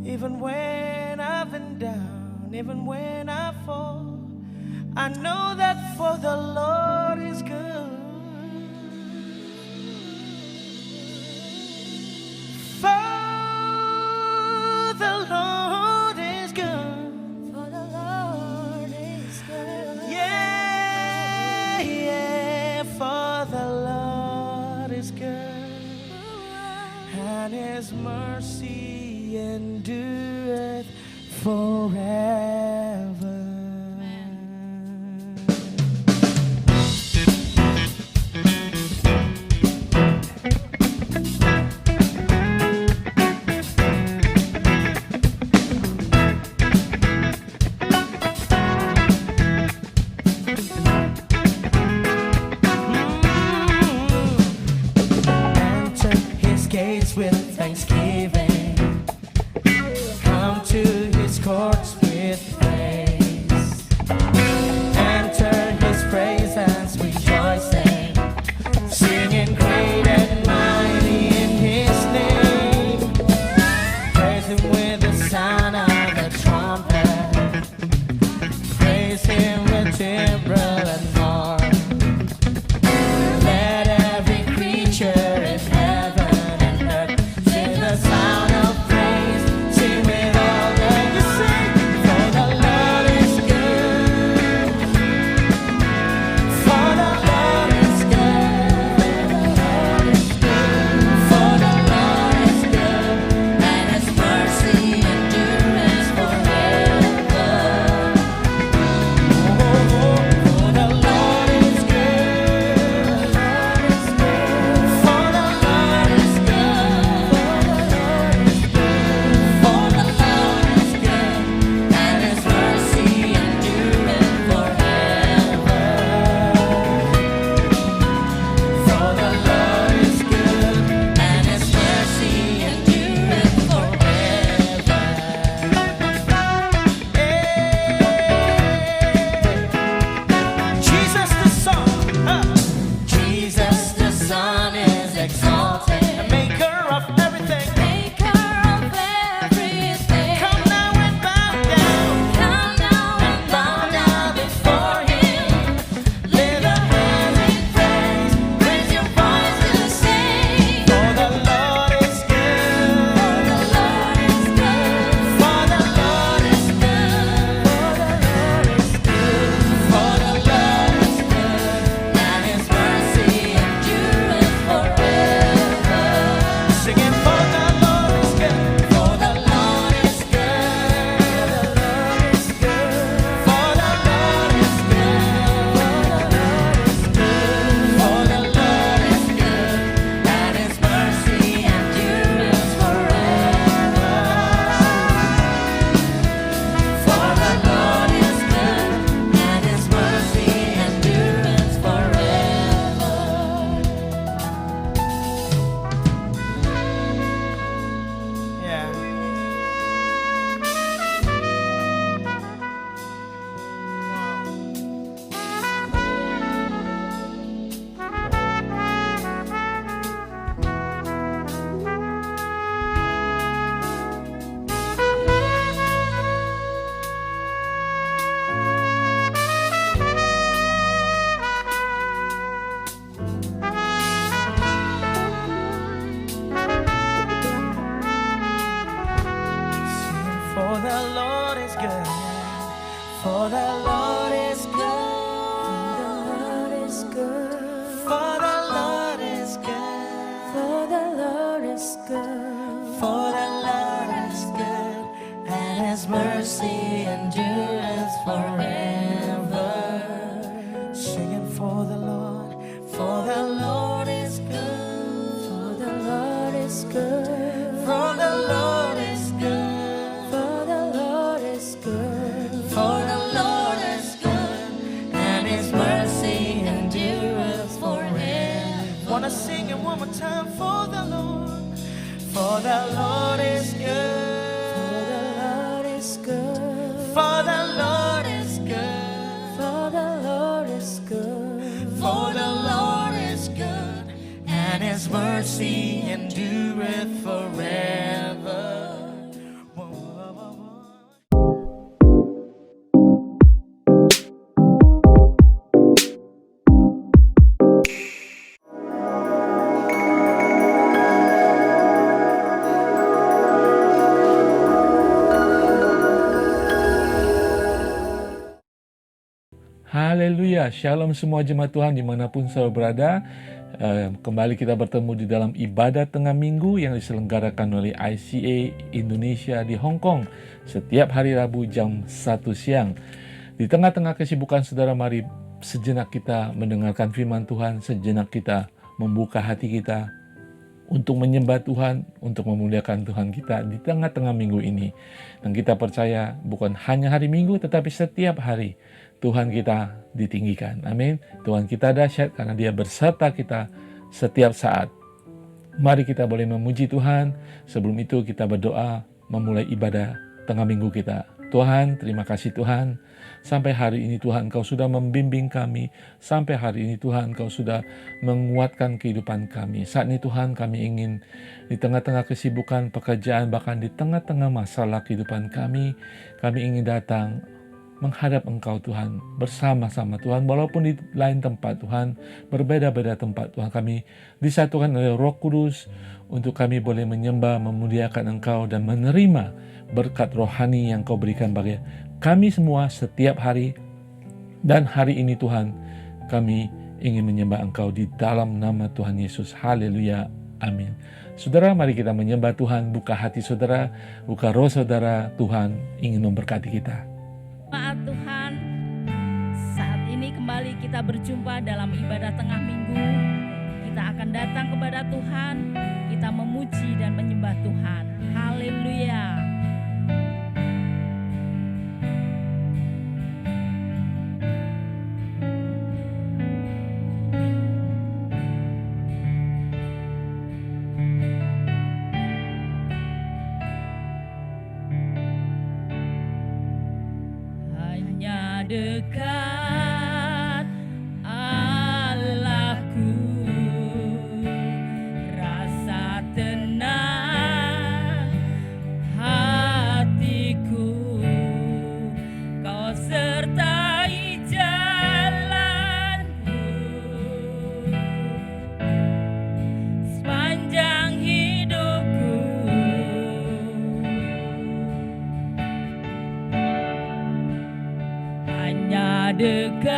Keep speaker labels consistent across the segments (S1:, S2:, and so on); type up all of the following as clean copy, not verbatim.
S1: Even when I've been down, even when I fall, I know that for the Lord is good. For the Lord is good.
S2: For the Lord is good.
S1: Yeah, yeah, for the Lord is good. And His mercy endureth forever. Enter His gates with thanksgiving. Come to His courts with praise. Enter His presence rejoicing, singing great and mighty in His name. Praise Him with the sound of the trumpet. Praise Him with timbrel and harp. Let every creature in heaven and earth sing the sound of praise. Sing with all that you sing. For the Lord is good. For the Lord is good.
S2: For the Lord is good, and His mercy endures forever.
S1: For the Lord is good. For the Lord is good.
S2: For the Lord is good, and His mercy endureth forever.
S1: For the Lord is good.
S2: And His mercy endureth forever.
S1: Jesus the Son,
S2: Jesus the Son is exalted,
S1: maker of everything.
S2: maker of everything.
S1: Come now and bow down.
S2: Come now and bow down before Him. Lift your hands in praise, raise your voice to sing.
S1: For the Lord is good.
S2: For the Lord is good.
S1: For the Lord is good.
S2: For the Lord is good, and His mercy endureth forever.
S1: Singing for the Lord is good.
S2: For the Lord is good.
S1: For the Lord is good.
S2: For the Lord is good, and His mercy endures forever. For the Lord is good, and His mercy endures forever.
S1: Yeah. Sing for the Lord is good. For the Lord is good. For the Lord is good.
S2: For the Lord is good.
S1: For the Lord is good, and His mercy endures forever. Singing for the Lord is good.
S2: For the Lord is good.
S1: For the Lord is good.
S2: For the Lord is good.
S1: For the Lord is good, and His mercy endures forever. Wanna sing it one more time for the Lord. For the Lord is good.
S2: For the Lord is good.
S1: For the Lord is good.
S2: For the Lord is good.
S1: For the Lord is good, and His mercy endureth forever. Whoa.
S3: Haleluya. Shalom semua jemaat Tuhan dimanapun saudara berada. Kembali kita bertemu di dalam ibadah tengah minggu yang diselenggarakan oleh ICA Indonesia di Hong Kong setiap hari Rabu jam 1 siang. Di tengah-tengah kesibukan saudara, mari sejenak kita mendengarkan firman Tuhan, sejenak kita membuka hati kita untuk menyembah Tuhan, untuk memuliakan Tuhan kita di tengah-tengah minggu ini. Dan kita percaya bukan hanya hari Minggu, tetapi setiap hari Tuhan kita ditinggikan. Amin. Tuhan kita dahsyat karena Dia berserta kita setiap saat. Mari kita boleh memuji Tuhan. Sebelum itu kita berdoa memulai ibadah tengah minggu kita. Tuhan, terima kasih Tuhan. Sampai hari ini Tuhan, Engkau sudah membimbing kami. Sampai hari ini Tuhan, Engkau sudah menguatkan kehidupan kami. Saat ini Tuhan, kami ingin di tengah-tengah kesibukan pekerjaan, bahkan di tengah-tengah masalah kehidupan kami ingin datang menghadap Engkau Tuhan, bersama-sama Tuhan, walaupun di lain tempat Tuhan, berbeda-beda tempat Tuhan, kami disatukan oleh Roh Kudus untuk kami boleh menyembah, memuliakan Engkau dan menerima berkat rohani yang Kau berikan bagi kami semua setiap hari. Dan hari ini Tuhan, kami ingin menyembah Engkau di dalam nama Tuhan Yesus. Haleluya. Amin. Saudara, mari kita menyembah Tuhan. Buka hati saudara, buka roh saudara. Tuhan ingin memberkati kita.
S2: Maaf Tuhan, saat ini kembali kita berjumpa dalam ibadah tengah minggu. Kita akan datang kepada Tuhan, kita memuji dan menyembah Tuhan. Haleluya. Dekat Allahku, rasa tenang hatiku, Kau sertai jalanku sepanjang hidupku. Hanya dekat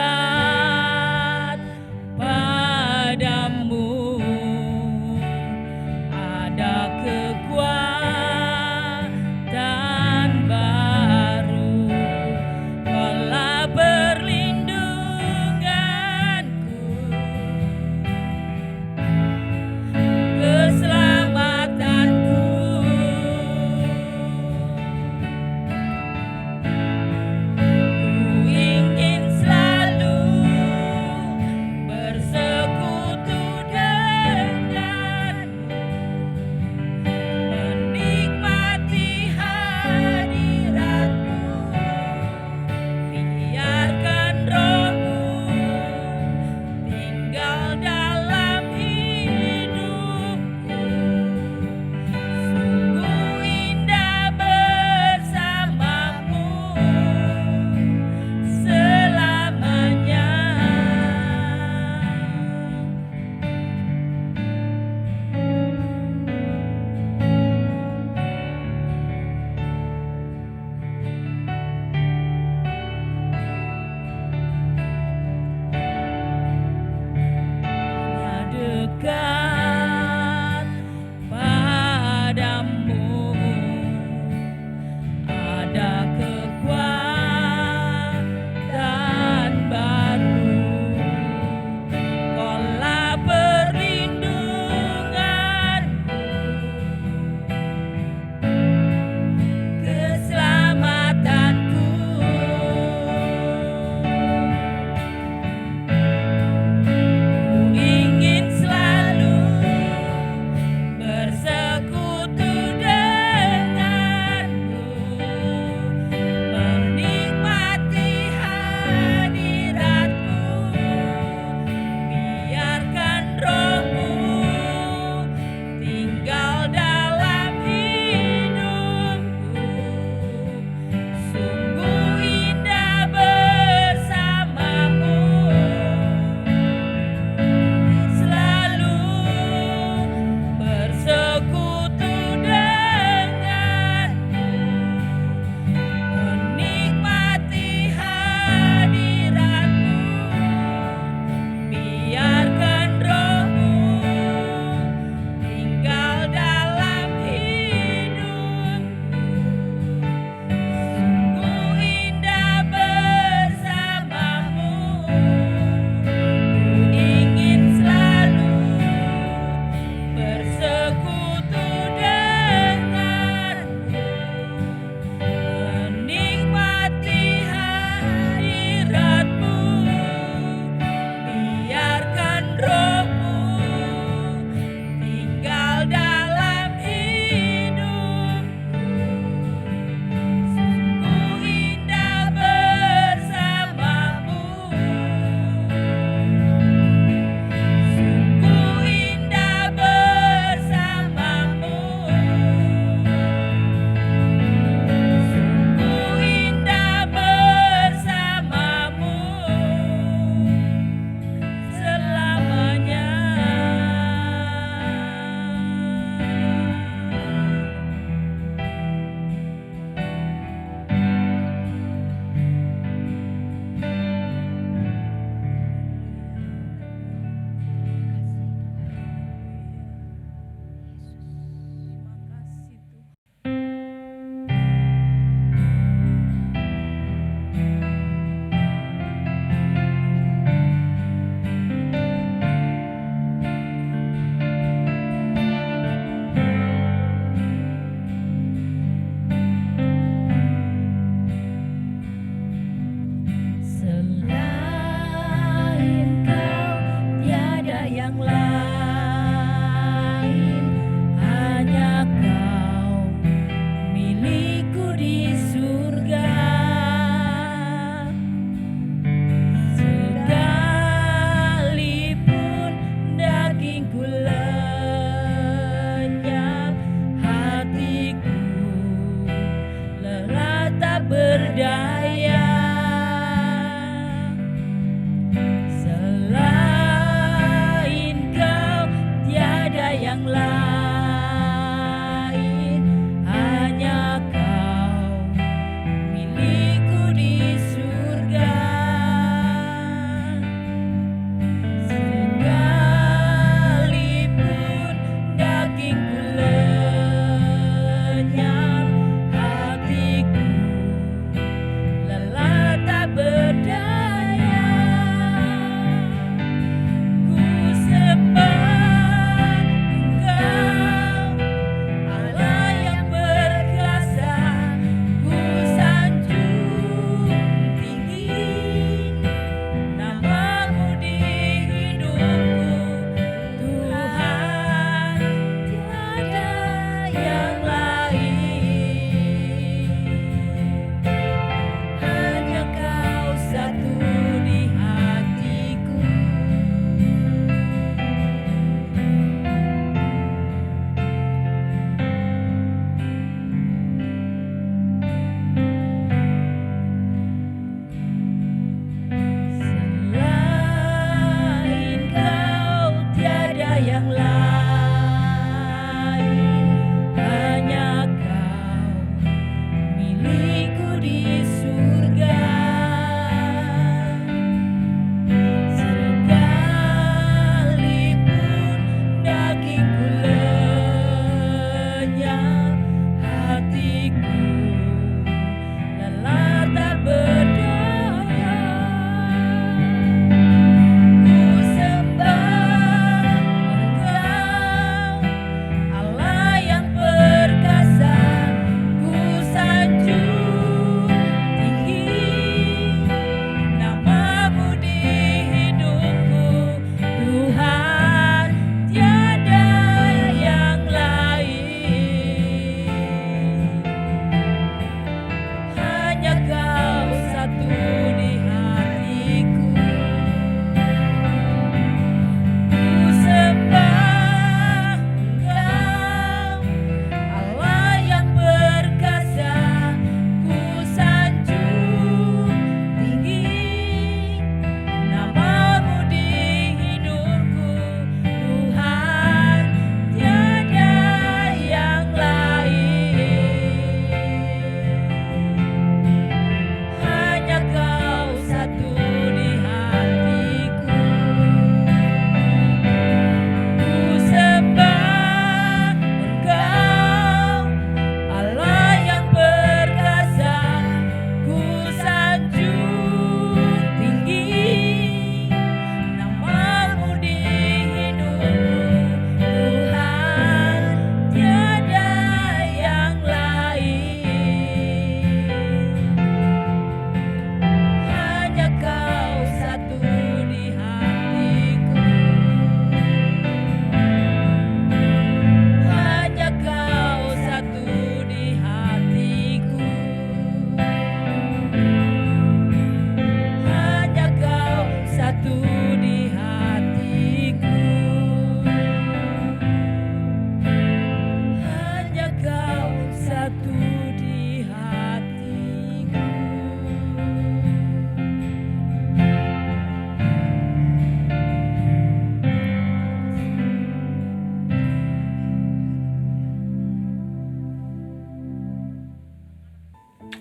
S2: padamu ada kekuatan baru, Kaulah perlindunganku, keselamatanku. Ku ingin selalu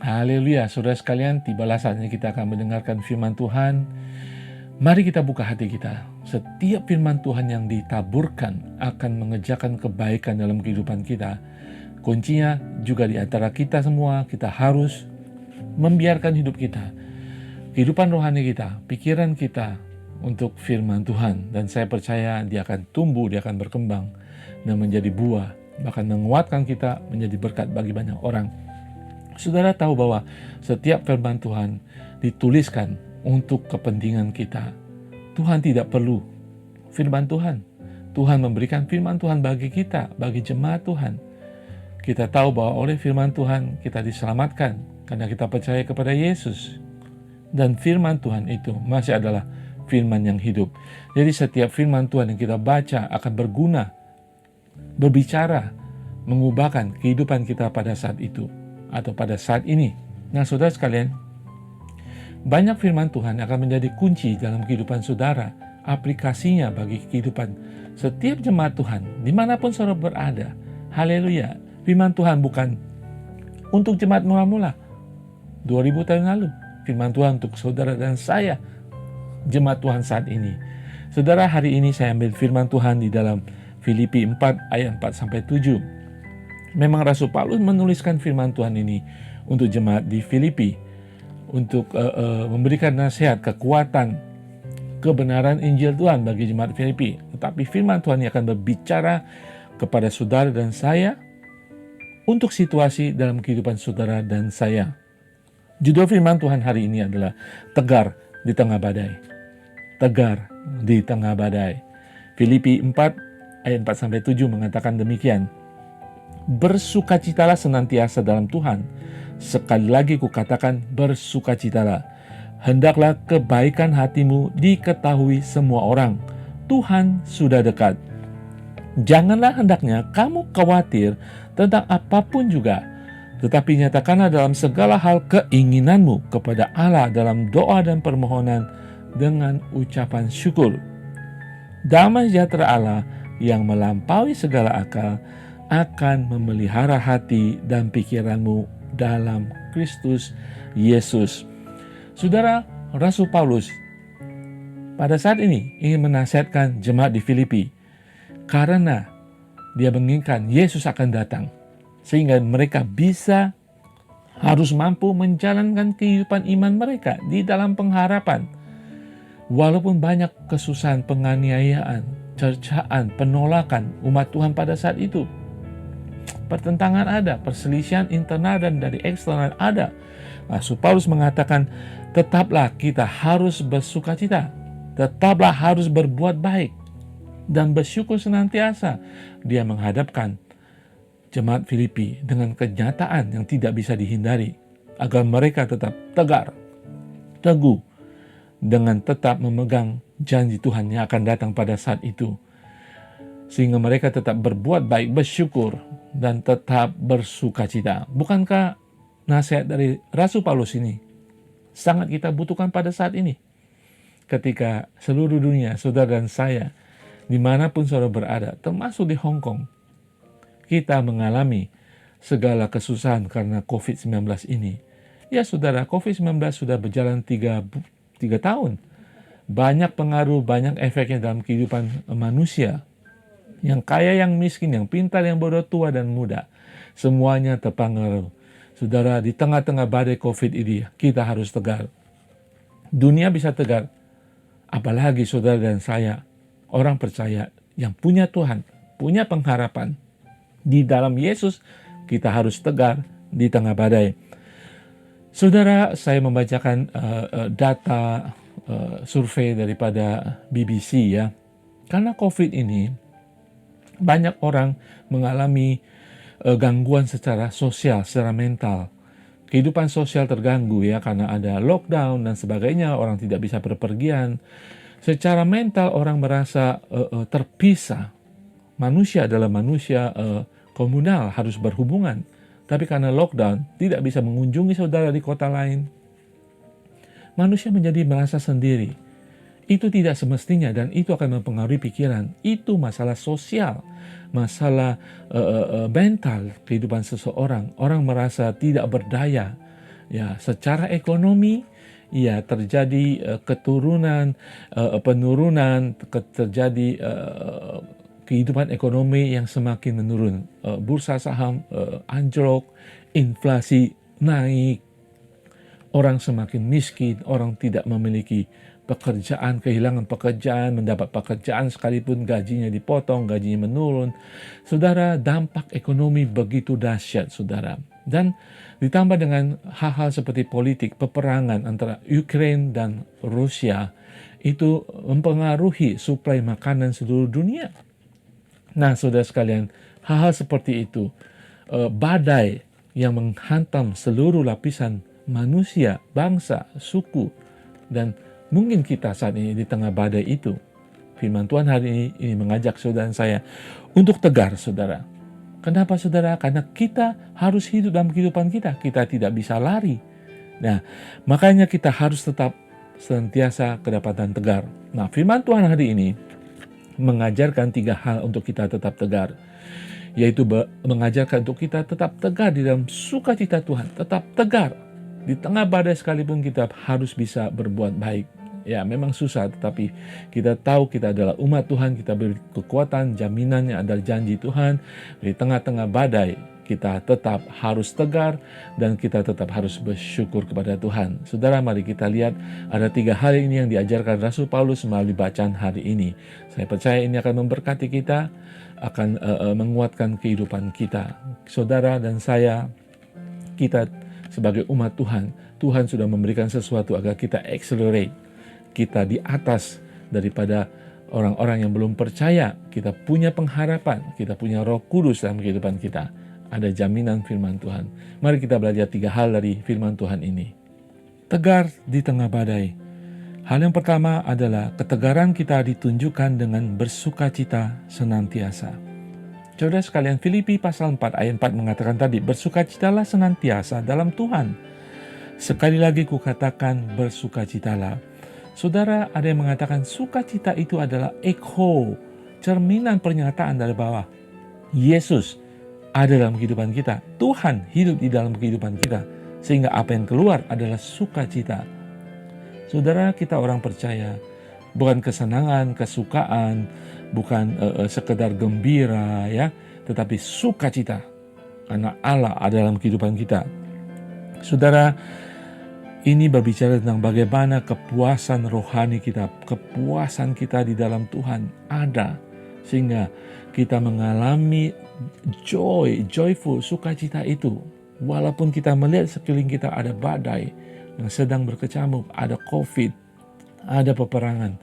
S3: Haleluya, saudara sekalian, tibalah saatnya kita akan mendengarkan firman Tuhan. Mari kita buka hati kita. Setiap firman Tuhan yang ditaburkan akan mengerjakan kebaikan dalam kehidupan kita. Kuncinya juga di antara kita semua, kita harus membiarkan hidup kita, kehidupan rohani kita, pikiran kita untuk firman Tuhan. Dan saya percaya dia akan tumbuh, dia akan berkembang dan menjadi buah, bahkan menguatkan kita menjadi berkat bagi banyak orang. Saudara tahu bahwa setiap firman Tuhan dituliskan untuk kepentingan kita. Tuhan tidak perlu firman Tuhan. Tuhan memberikan firman Tuhan bagi kita, bagi jemaat Tuhan. Kita tahu bahwa oleh firman Tuhan kita diselamatkan karena kita percaya kepada Yesus. Dan firman Tuhan itu masih adalah firman yang hidup. Jadi setiap firman Tuhan yang kita baca akan berguna, berbicara, mengubahkan kehidupan kita pada saat itu atau pada saat ini. Nah, saudara sekalian, banyak firman Tuhan akan menjadi kunci dalam kehidupan saudara, aplikasinya bagi kehidupan setiap jemaat Tuhan, dimanapun saudara berada. Haleluya, firman Tuhan bukan untuk jemaat mula-mula 2000 tahun lalu. Firman Tuhan untuk saudara dan saya, jemaat Tuhan saat ini. Saudara, hari ini saya ambil firman Tuhan di dalam Filipi 4 ayat 4-7. Memang Rasul Paulus menuliskan firman Tuhan ini untuk jemaat di Filipi, untuk memberikan nasihat, kekuatan, kebenaran Injil Tuhan bagi jemaat Filipi. Tetapi firman Tuhan yang akan berbicara kepada saudara dan saya untuk situasi dalam kehidupan saudara dan saya. Judul firman Tuhan hari ini adalah tegar di tengah badai. Tegar di tengah badai. Filipi 4 ayat 4-7 mengatakan demikian. Bersukacitalah senantiasa dalam Tuhan. Sekali lagi kukatakan bersukacitalah. Hendaklah kebaikan hatimu diketahui semua orang. Tuhan sudah dekat. Janganlah hendaknya kamu khawatir tentang apapun juga. Tetapi nyatakanlah dalam segala hal keinginanmu kepada Allah dalam doa dan permohonan dengan ucapan syukur. Damai sejahtera Allah yang melampaui segala akal akan memelihara hati dan pikiranmu dalam Kristus Yesus. Saudara, Rasul Paulus pada saat ini ingin menasihatkan jemaat di Filipi karena dia menginginkan Yesus akan datang, sehingga mereka bisa harus mampu menjalankan kehidupan iman mereka di dalam pengharapan. Walaupun banyak kesusahan, penganiayaan, cercaan, penolakan umat Tuhan pada saat itu. Pertentangan ada, perselisihan internal dan dari eksternal ada. Rasul Paulus mengatakan, tetaplah kita harus bersukacita, tetaplah harus berbuat baik, dan bersyukur senantiasa. Dia menghadapkan jemaat Filipi dengan kenyataan yang tidak bisa dihindari, agar mereka tetap tegar, teguh, dengan tetap memegang janji Tuhan yang akan datang pada saat itu. Sehingga mereka tetap berbuat baik, bersyukur, dan tetap bersukacita. Bukankah nasihat dari Rasul Paulus ini sangat kita butuhkan pada saat ini? Ketika seluruh dunia, saudara dan saya, dimanapun saudara berada, termasuk di Hong Kong, kita mengalami segala kesusahan karena COVID-19 ini. Ya saudara, COVID-19 sudah berjalan 3 tahun. Banyak pengaruh, banyak efeknya dalam kehidupan manusia. Yang kaya, yang miskin, yang pintar, yang bodoh, tua dan muda. Semuanya terpengaruh. Saudara, di tengah-tengah badai COVID ini, kita harus tegar. Dunia bisa tegar. Apalagi saudara dan saya, orang percaya yang punya Tuhan, punya pengharapan. Di dalam Yesus, kita harus tegar di tengah badai. Saudara, saya membacakan data survei daripada BBC ya. Karena COVID ini, banyak orang mengalami gangguan secara sosial, secara mental. Kehidupan sosial terganggu ya, karena ada lockdown dan sebagainya, orang tidak bisa berpergian. Secara mental orang merasa terpisah. Manusia adalah manusia komunal, harus berhubungan. Tapi karena lockdown, tidak bisa mengunjungi saudara di kota lain. Manusia menjadi merasa sendiri. Itu tidak semestinya dan itu akan mempengaruhi pikiran. Itu masalah sosial, masalah mental kehidupan seseorang. Orang merasa tidak berdaya Ya, secara ekonomi ya terjadi penurunan, terjadi kehidupan ekonomi yang semakin menurun. Bursa saham anjlok, inflasi naik, orang semakin miskin, orang tidak memiliki pekerjaan, kehilangan pekerjaan, mendapat pekerjaan sekalipun gajinya dipotong, gajinya menurun. Saudara, dampak ekonomi begitu dahsyat, saudara. Dan ditambah dengan hal-hal seperti politik, peperangan antara Ukraine dan Rusia, itu mempengaruhi suplai makanan seluruh dunia. Nah, saudara sekalian, hal-hal seperti itu, badai yang menghantam seluruh lapisan manusia, bangsa, suku, dan mungkin kita saat ini di tengah badai itu. Firman Tuhan hari ini mengajak saudara dan saya untuk tegar, saudara. Kenapa, saudara? Karena kita harus hidup dalam kehidupan kita. Kita tidak bisa lari. Nah, makanya kita harus tetap senantiasa kedapatan tegar. Nah, firman Tuhan hari ini mengajarkan 3 hal untuk kita tetap tegar. Yaitu mengajarkan untuk kita tetap tegar di dalam sukacita Tuhan. Tetap tegar. Di tengah badai sekalipun kita harus bisa berbuat baik. Ya, memang susah, tetapi kita tahu kita adalah umat Tuhan, kita beri kekuatan, jaminannya adalah janji Tuhan. Di tengah-tengah badai, kita tetap harus tegar dan kita tetap harus bersyukur kepada Tuhan. Saudara, mari kita lihat ada 3 hal ini yang diajarkan Rasul Paulus melalui bacaan hari ini. Saya percaya ini akan memberkati kita, akan menguatkan kehidupan kita. Saudara dan saya, kita sebagai umat Tuhan, Tuhan sudah memberikan sesuatu agar kita accelerate. Kita di atas daripada orang-orang yang belum percaya. Kita punya pengharapan, kita punya Roh Kudus dalam kehidupan kita. Ada jaminan firman Tuhan. Mari kita belajar 3 hal dari firman Tuhan ini. Tegar di tengah badai. Hal yang pertama adalah ketegaran kita ditunjukkan dengan bersukacita senantiasa. Saudara sekalian, Filipi pasal 4 ayat 4 mengatakan tadi, bersukacitalah senantiasa dalam Tuhan. Sekali lagi kukatakan bersukacitalah. Saudara, ada yang mengatakan sukacita itu adalah echo, cerminan pernyataan dari bawah. Yesus ada dalam kehidupan kita. Tuhan hidup di dalam kehidupan kita. Sehingga apa yang keluar adalah sukacita. Saudara, kita orang percaya, bukan kesenangan, kesukaan, bukan sekedar gembira, ya, tetapi sukacita. Karena Allah ada dalam kehidupan kita. Saudara, ini berbicara tentang bagaimana kepuasan rohani kita, kepuasan kita di dalam Tuhan ada. Sehingga kita mengalami joyful, sukacita itu. Walaupun kita melihat sekeliling kita ada badai yang sedang berkecamuk, ada COVID, ada peperangan.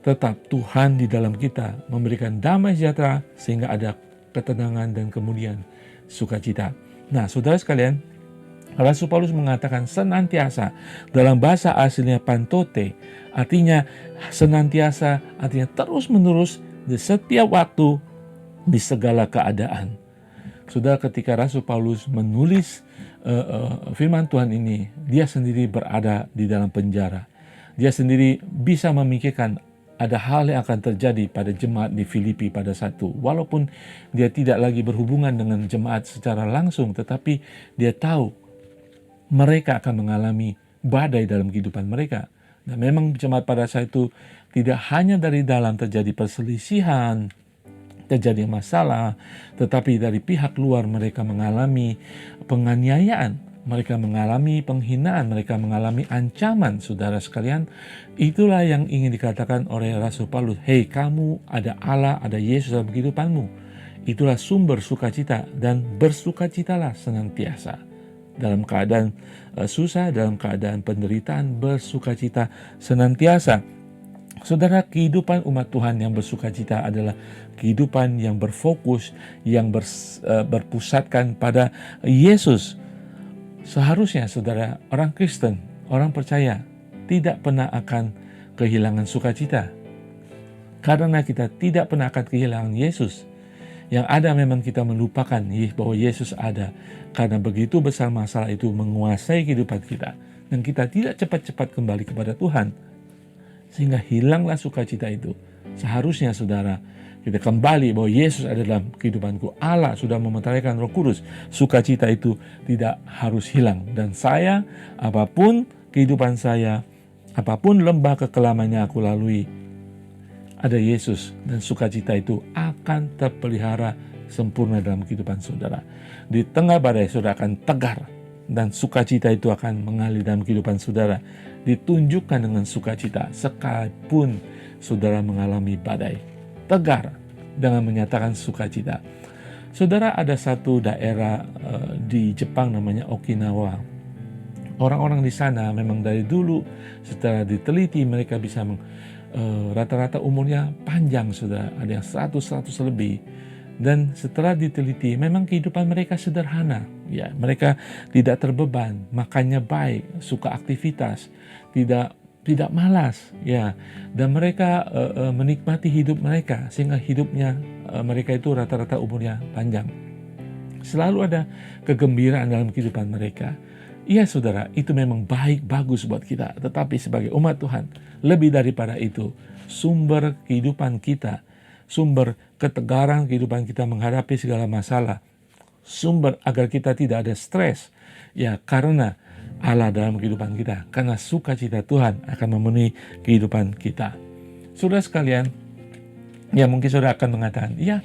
S3: Tetap Tuhan di dalam kita memberikan damai sejahtera sehingga ada ketenangan dan kemudian sukacita. Nah, saudara sekalian, Rasul Paulus mengatakan senantiasa, dalam bahasa aslinya pantote, artinya senantiasa, artinya terus-menerus di setiap waktu, di segala keadaan. Saudara, ketika Rasul Paulus menulis firman Tuhan ini, dia sendiri berada di dalam penjara. Dia sendiri bisa memikirkan ada hal yang akan terjadi pada jemaat di Filipi pada satu. Walaupun dia tidak lagi berhubungan dengan jemaat secara langsung, tetapi dia tahu mereka akan mengalami badai dalam kehidupan mereka. Dan memang jemaat pada saat itu tidak hanya dari dalam terjadi perselisihan, terjadi masalah, tetapi dari pihak luar mereka mengalami penganiayaan, mereka mengalami penghinaan, mereka mengalami ancaman. Saudara sekalian, itulah yang ingin dikatakan oleh Rasul Paulus. Hei, kamu ada Allah, ada Yesus dalam kehidupanmu. Itulah sumber sukacita, dan bersukacitalah senantiasa. Dalam keadaan susah, dalam keadaan penderitaan, bersukacita senantiasa. Saudara, kehidupan umat Tuhan yang bersukacita adalah kehidupan yang berfokus, yang berpusatkan pada Yesus. Seharusnya, saudara, orang Kristen, orang percaya, tidak pernah akan kehilangan sukacita. Karena kita tidak pernah akan kehilangan Yesus. Yang ada memang kita melupakan bahwa Yesus ada. Karena begitu besar masalah itu menguasai kehidupan kita. Dan kita tidak cepat-cepat kembali kepada Tuhan. Sehingga hilanglah sukacita itu. Seharusnya, saudara, Kita kembali bahwa Yesus ada dalam kehidupanku. Allah sudah memeteraikan Roh Kudus. Sukacita itu tidak harus hilang. Dan saya, apapun kehidupan saya, apapun lembah kekelaman yang aku lalui, ada Yesus, dan sukacita itu akan terpelihara sempurna dalam kehidupan saudara. Di tengah badai saudara akan tegar, dan sukacita itu akan mengalir dalam kehidupan saudara. Ditunjukkan dengan sukacita sekalipun saudara mengalami badai. Tegar dengan menyatakan sukacita. Saudara, ada satu daerah di Jepang namanya Okinawa. Orang-orang di sana memang dari dulu setelah diteliti mereka bisa rata-rata umurnya panjang, saudara. Ada yang 100 lebih. Dan setelah diteliti memang kehidupan mereka sederhana. Ya, mereka tidak terbeban, makannya baik, suka aktivitas, tidak malas, ya, dan mereka menikmati hidup mereka sehingga hidupnya mereka itu rata-rata umurnya panjang. Selalu ada kegembiraan dalam kehidupan mereka. Iya saudara, itu memang baik, bagus buat kita. Tetapi sebagai umat Tuhan, lebih daripada itu, sumber kehidupan kita, sumber ketegaran kehidupan kita menghadapi segala masalah, sumber agar kita tidak ada stres, ya, karena Allah dalam kehidupan kita, karena sukacita Tuhan akan memenuhi kehidupan kita. Saudara sekalian, ya mungkin saudara akan mengatakan, ya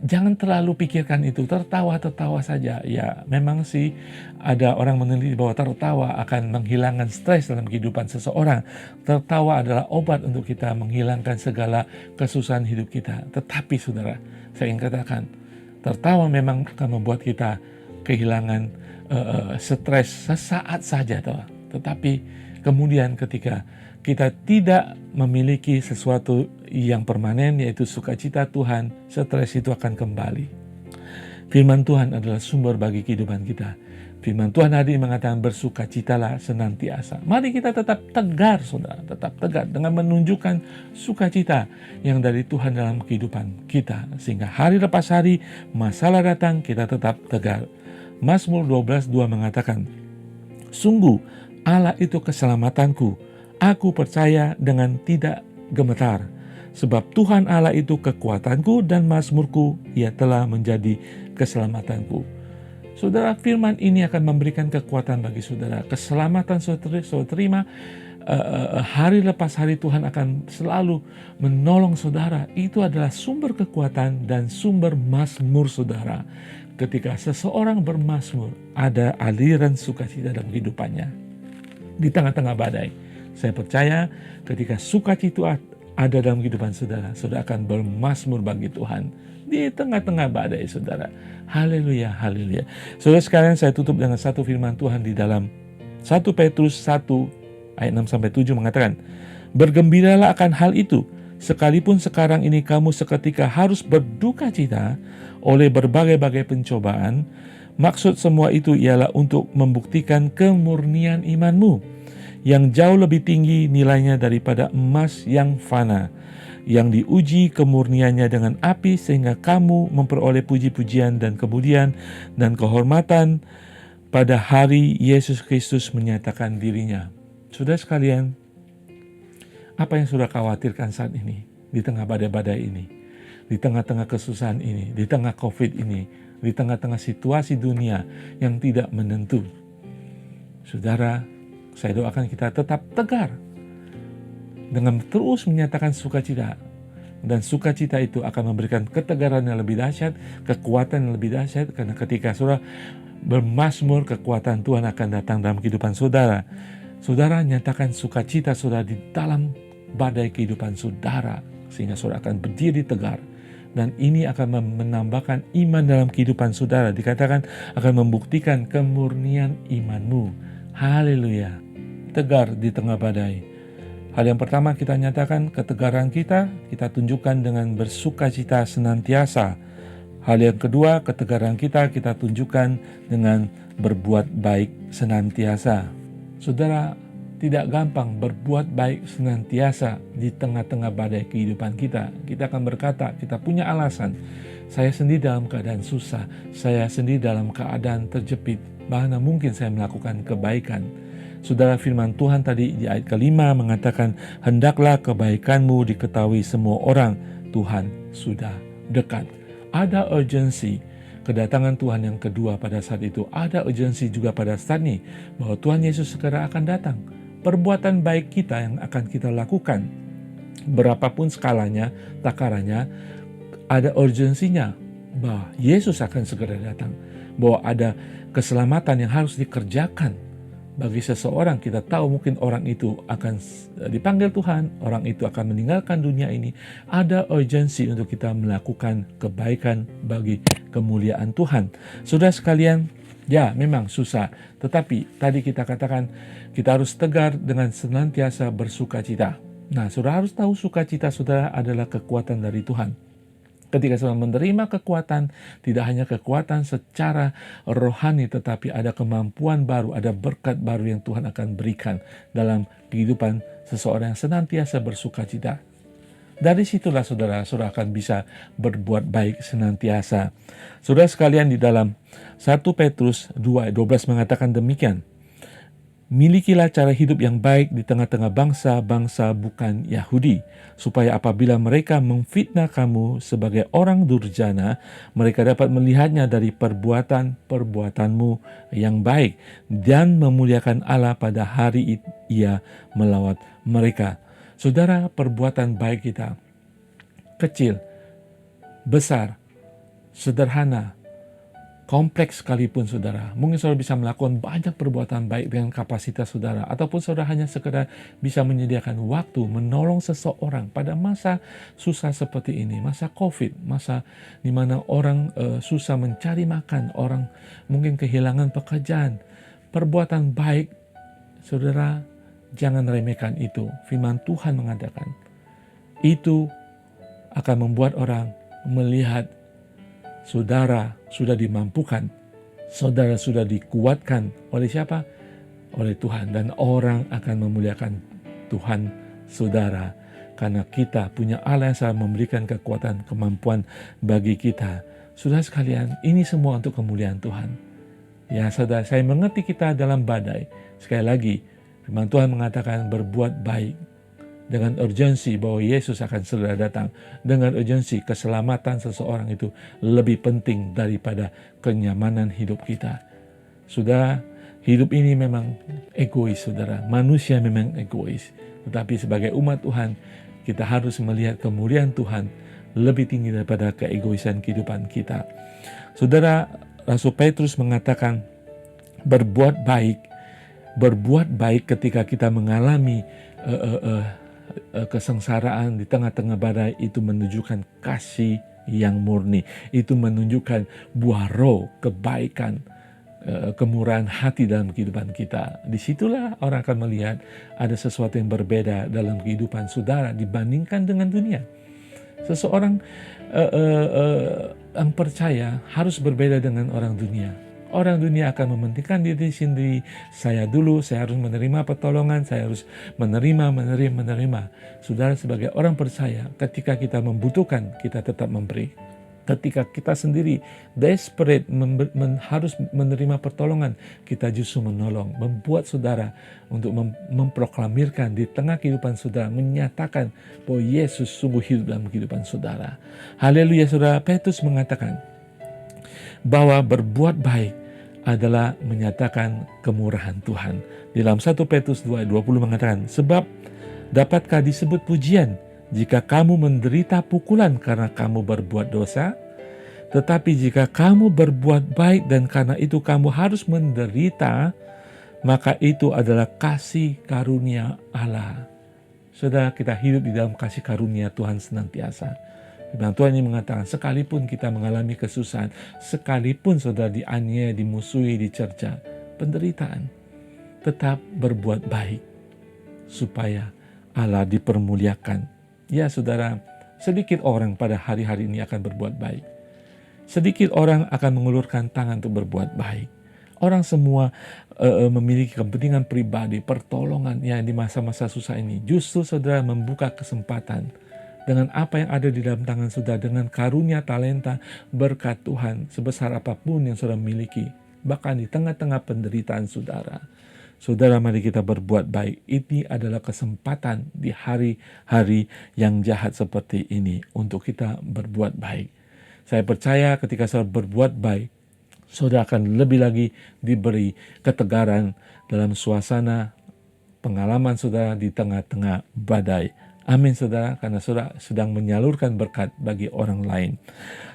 S3: jangan terlalu pikirkan itu, tertawa saja. Ya memang sih ada orang meneliti bahwa tertawa akan menghilangkan stres dalam kehidupan seseorang. Tertawa adalah obat untuk kita menghilangkan segala kesusahan hidup kita. Tetapi saudara, saya ingin katakan, tertawa memang akan membuat kita kehilangan stres sesaat saja, tetapi kemudian ketika kita tidak memiliki sesuatu yang permanen, yaitu sukacita Tuhan, stres itu akan kembali. Firman Tuhan adalah sumber bagi kehidupan kita. Firman Tuhan hari ini mengatakan bersukacitalah senantiasa. Mari kita tetap tegar, saudara, tetap tegar dengan menunjukkan sukacita yang dari Tuhan dalam kehidupan kita, sehingga hari lepas hari masalah datang kita tetap tegar. Mazmur 12:2 mengatakan, sungguh Allah itu keselamatanku, aku percaya dengan tidak gemetar. Sebab Tuhan Allah itu kekuatanku dan mazmurku, Ia telah menjadi keselamatanku. Saudara, firman ini akan memberikan kekuatan bagi saudara. Keselamatan saudara terima, hari lepas hari Tuhan akan selalu menolong saudara. Itu adalah sumber kekuatan dan sumber mazmur saudara. Ketika seseorang bermazmur, ada aliran sukacita dalam kehidupannya. Di tengah-tengah badai, saya percaya ketika sukacita ada dalam kehidupan saudara, saudara akan bermazmur bagi Tuhan. Di tengah-tengah badai saudara. Haleluya, haleluya. Saudara sekalian, saya tutup dengan satu firman Tuhan di dalam 1 Petrus 1 ayat 6-7 mengatakan, bergembiralah akan hal itu, sekalipun sekarang ini kamu seketika harus berduka cita oleh berbagai-bagai pencobaan. Maksud semua itu ialah untuk membuktikan kemurnian imanmu, yang jauh lebih tinggi nilainya daripada emas yang fana, yang diuji kemurniannya dengan api, sehingga kamu memperoleh puji-pujian dan kemuliaan dan kehormatan pada hari Yesus Kristus menyatakan dirinya. Saudara sekalian, apa yang saudara khawatirkan saat ini, di tengah badai-badai ini, di tengah-tengah kesusahan ini, di tengah COVID ini, di tengah-tengah situasi dunia yang tidak menentu? Saudara, saya doakan kita tetap tegar dengan terus menyatakan sukacita. Dan sukacita itu akan memberikan ketegaran yang lebih dahsyat, kekuatan yang lebih dahsyat, karena ketika saudara bermazmur, kekuatan Tuhan akan datang dalam kehidupan saudara. Saudara nyatakan sukacita saudara di dalam badai kehidupan saudara, sehingga saudara akan berdiri tegar. Dan ini akan menambahkan iman dalam kehidupan saudara. Dikatakan akan membuktikan kemurnian imanmu. Haleluya. Tegar di tengah badai. Hal yang pertama kita nyatakan ketegaran kita tunjukkan dengan bersukacita senantiasa. Hal yang kedua, ketegaran kita tunjukkan dengan berbuat baik senantiasa. Saudara, tidak gampang berbuat baik senantiasa di tengah-tengah badai kehidupan kita. Kita akan berkata, kita punya alasan. Saya sendiri dalam keadaan susah, saya sendiri dalam keadaan terjepit, bahkan mungkin saya melakukan kebaikan. Saudara, firman Tuhan tadi di ayat kelima mengatakan, hendaklah kebaikanmu diketahui semua orang, Tuhan sudah dekat. Ada urgensi kedatangan Tuhan yang kedua pada saat itu. Ada urgensi juga pada saat ini bahwa Tuhan Yesus segera akan datang. Perbuatan baik kita yang akan kita lakukan, berapapun skalanya, takarannya, ada urgensinya bahwa Yesus akan segera datang. Bahwa ada keselamatan yang harus dikerjakan bagi seseorang. Kita tahu mungkin orang itu akan dipanggil Tuhan, orang itu akan meninggalkan dunia ini. Ada urgensi untuk kita melakukan kebaikan bagi kemuliaan Tuhan. Saudara sekalian, ya memang susah, tetapi tadi kita katakan kita harus tegar dengan senantiasa bersuka cita. Nah, saudara harus tahu sukacita saudara adalah kekuatan dari Tuhan. Ketika saudara menerima kekuatan, tidak hanya kekuatan secara rohani, tetapi ada kemampuan baru, ada berkat baru yang Tuhan akan berikan dalam kehidupan seseorang yang senantiasa bersuka cita. Dari situlah saudara akan bisa berbuat baik senantiasa. Saudara sekalian, di dalam 1 Petrus 2 ayat 12 mengatakan demikian. Milikilah cara hidup yang baik di tengah-tengah bangsa-bangsa bukan Yahudi, supaya apabila mereka memfitnah kamu sebagai orang durjana, mereka dapat melihatnya dari perbuatan-perbuatanmu yang baik dan memuliakan Allah pada hari Ia melawat mereka. Saudara, perbuatan baik kita kecil, besar, sederhana, kompleks sekalipun saudara. Mungkin saudara bisa melakukan banyak perbuatan baik dengan kapasitas saudara. Ataupun saudara hanya sekedar bisa menyediakan waktu menolong seseorang pada masa susah seperti ini. Masa COVID, masa di mana orang susah mencari makan. Orang mungkin kehilangan pekerjaan. Perbuatan baik, saudara, jangan remehkan itu. Firman Tuhan mengatakan, itu akan membuat orang melihat saudara sudah dimampukan, saudara sudah dikuatkan oleh siapa? Oleh Tuhan. Dan orang akan memuliakan Tuhan saudara, karena kita punya Allah yang selalu memberikan kekuatan, kemampuan bagi kita. Saudara sekalian, ini semua untuk kemuliaan Tuhan. Ya saudara, saya mengerti kita dalam badai. Sekali lagi, firman Tuhan mengatakan berbuat baik, dengan urgensi bahwa Yesus akan segera datang, dengan urgensi keselamatan seseorang itu lebih penting daripada kenyamanan hidup kita. Saudara, hidup ini memang egois, saudara. Manusia memang egois. Tetapi sebagai umat Tuhan, kita harus melihat kemuliaan Tuhan lebih tinggi daripada keegoisan kehidupan kita. Saudara, Rasul Petrus mengatakan berbuat baik ketika kita mengalami kesengsaraan di tengah-tengah badai, itu menunjukkan kasih yang murni. Itu menunjukkan buah roh, kebaikan, kemurahan hati dalam kehidupan kita. Disitulah orang akan melihat ada sesuatu yang berbeda dalam kehidupan saudara dibandingkan dengan dunia. Seseorang yang percaya harus berbeda dengan orang dunia. Orang dunia akan mementingkan diri sendiri. Saya harus menerima pertolongan, saya harus menerima. Saudara, sebagai orang percaya, ketika kita membutuhkan, kita tetap memberi. Ketika kita sendiri desperate harus menerima pertolongan, kita justru menolong. Membuat saudara untuk memproklamirkan di tengah kehidupan saudara, menyatakan bahwa Yesus sungguh hidup dalam kehidupan saudara. Haleluya, saudara. Petrus mengatakan bahwa berbuat baik adalah menyatakan kemurahan Tuhan. Di dalam 1 Petrus 2:20 mengatakan, sebab dapatkah disebut pujian jika kamu menderita pukulan karena kamu berbuat dosa? Tetapi jika kamu berbuat baik dan karena itu kamu harus menderita, maka itu adalah kasih karunia Allah. Saudara, kita hidup di dalam kasih karunia Tuhan senantiasa. Firman Tuhan ini mengatakan, sekalipun kita mengalami kesusahan, sekalipun saudara dianiaya, dimusuhi, dicerca, penderitaan, tetap berbuat baik supaya Allah dipermuliakan. Ya saudara, sedikit orang pada hari-hari ini akan berbuat baik. Sedikit orang akan mengulurkan tangan untuk berbuat baik. Orang semua memiliki kepentingan pribadi, pertolongan yang di masa-masa susah ini. Justru saudara membuka kesempatan dengan apa yang ada di dalam tangan saudara, dengan karunia, talenta, berkat Tuhan sebesar apapun yang saudara miliki, bahkan di tengah-tengah penderitaan saudara Saudara, mari kita berbuat baik. Ini adalah kesempatan di hari-hari yang jahat seperti ini untuk kita berbuat baik. Saya percaya ketika saudara berbuat baik, saudara akan lebih lagi diberi ketegaran dalam suasana pengalaman saudara di tengah-tengah badai. Amin saudara, karena saudara sedang menyalurkan berkat bagi orang lain.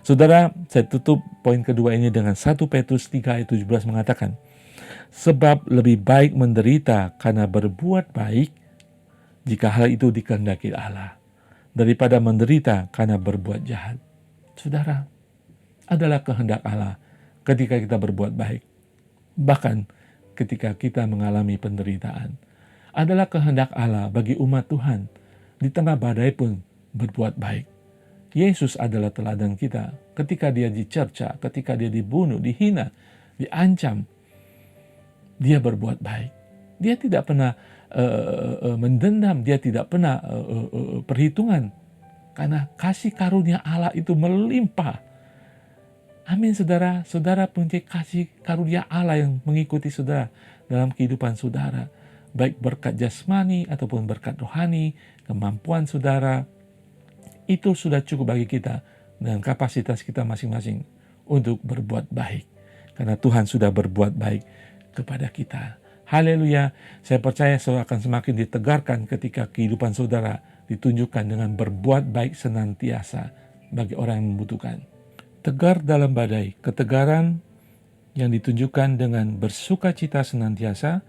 S3: Saudara, saya tutup poin kedua ini dengan 1 Petrus 3 ayat 17 mengatakan, sebab lebih baik menderita karena berbuat baik, jika hal itu dikehendaki Allah, daripada menderita karena berbuat jahat. Saudara, adalah kehendak Allah ketika kita berbuat baik. Bahkan ketika kita mengalami penderitaan. Adalah kehendak Allah bagi umat Tuhan di tengah badai pun berbuat baik. Yesus adalah teladan kita ketika dia dicerca, ketika dia dibunuh, dihina, diancam. Dia berbuat baik. Dia tidak pernah mendendam, dia tidak pernah perhitungan. Karena kasih karunia Allah itu melimpah. Amin saudara, saudara punya kasih karunia Allah yang mengikuti saudara dalam kehidupan saudara. Baik berkat jasmani ataupun berkat rohani, kemampuan saudara. Itu sudah cukup bagi kita dengan kapasitas kita masing-masing untuk berbuat baik. Karena Tuhan sudah berbuat baik kepada kita. Haleluya, saya percaya saudara akan semakin ditegarkan ketika kehidupan saudara ditunjukkan dengan berbuat baik senantiasa bagi orang yang membutuhkan. Tegar dalam badai, ketegaran yang ditunjukkan dengan bersukacita senantiasa.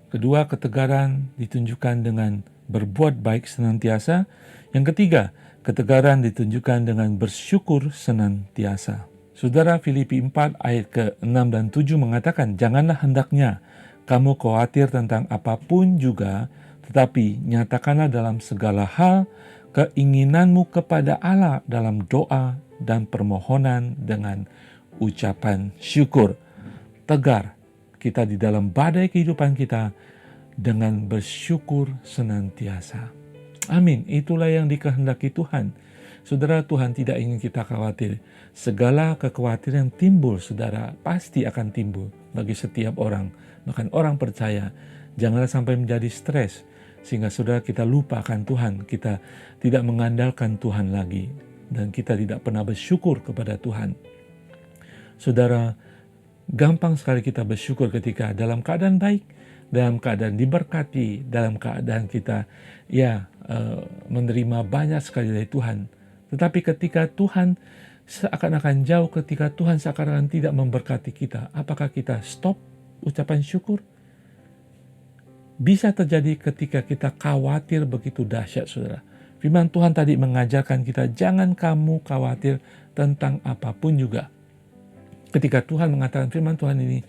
S3: Kedua, ketegaran ditunjukkan dengan berbuat baik senantiasa. Yang ketiga, ketegaran ditunjukkan dengan bersyukur senantiasa. Saudara, Filipi 4 ayat ke-6 dan 7 mengatakan, janganlah hendaknya kamu khawatir tentang apapun juga, tetapi nyatakanlah dalam segala hal keinginanmu kepada Allah dalam doa dan permohonan dengan ucapan syukur. Tegar kita di dalam badai kehidupan kita dengan bersyukur senantiasa. Amin, itulah yang dikehendaki Tuhan. Saudara, Tuhan tidak ingin kita khawatir. Segala kekhawatiran yang timbul, saudara, pasti akan timbul bagi setiap orang. Bahkan orang percaya, janganlah sampai menjadi stres. Sehingga saudara kita lupa akan Tuhan. Kita tidak mengandalkan Tuhan lagi. Dan kita tidak pernah bersyukur kepada Tuhan. Saudara, gampang sekali kita bersyukur ketika dalam keadaan baik. Dalam keadaan diberkati. Dalam keadaan kita menerima banyak sekali dari Tuhan. Tetapi ketika Tuhan seakan-akan jauh, ketika Tuhan seakan-akan tidak memberkati kita, apakah kita stop ucapan syukur? Bisa terjadi ketika kita khawatir begitu dahsyat, saudara. Firman Tuhan tadi mengajarkan kita, jangan kamu khawatir tentang apapun juga. Ketika Tuhan mengatakan firman Tuhan ini,